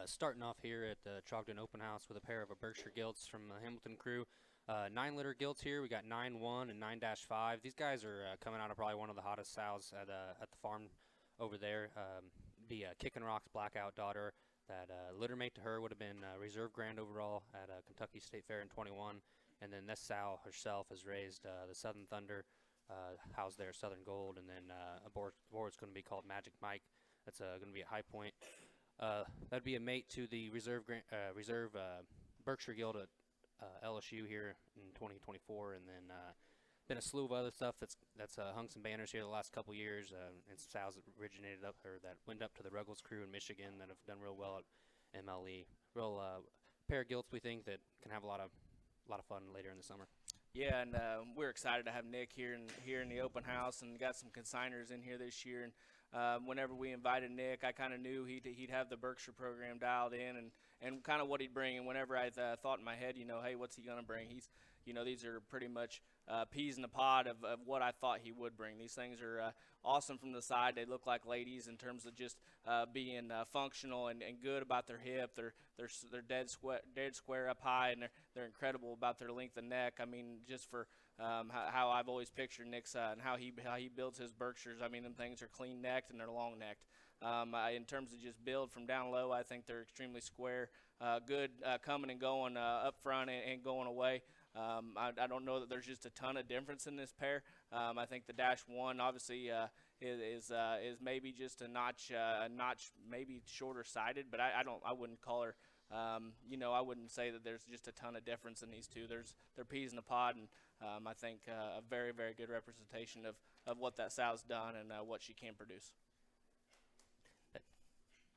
Starting off here at the Trogdon Open House with a pair of Berkshire Gilts from the Hamilton crew. 9 litter gilts here. We got 9-1 and 9-5. These guys are coming out of probably one of the hottest sows at the farm over there. The Kickin' Rocks Blackout daughter, that litter mate to her would have been reserve grand overall at Kentucky State Fair in 21. And then this sow herself has raised the Southern Thunder, housed there Southern Gold, and then a board's going to be called Magic Mike. That's going to be at High Point. That'd be a mate to the reserve Berkshire Guild at LSU here in 2024, and then been a slew of other stuff that's hung some banners here the last couple years, and some sows that originated up or that went up to the Ruggles crew in Michigan that have done real well at MLE. Real pair of gilts we think that can have a lot of fun later in the summer. Yeah, and we're excited to have Nick here in the open house, and got some consigners in here this year. And whenever we invited Nick, I kind of knew he'd have the Berkshire program dialed in, and kind of what he'd bring. And whenever I thought in my head, hey, what's he gonna bring? These are pretty much peas in the pod of what I thought he would bring. These things are awesome from the side. They look like ladies in terms of just being functional and good about their hip. They're dead square up high, and they're incredible about their length of neck. I mean, just for how I've always pictured Nick's and how he builds his Berkshires. I mean, them things are clean necked and they're long necked. In terms of just build from down low, I think they're extremely square, good coming and going up front and going away. I don't know that there's just a ton of difference in this pair. I think the Dash 1 obviously is maybe just a notch maybe shorter sided, but I wouldn't call her. I wouldn't say that there's just a ton of difference in these two. They're peas in a pod, and I think a very, very good representation of what that sow's done and what she can produce.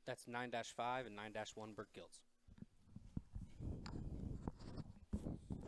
That's 9-5 and 9-1 Berk Gilts.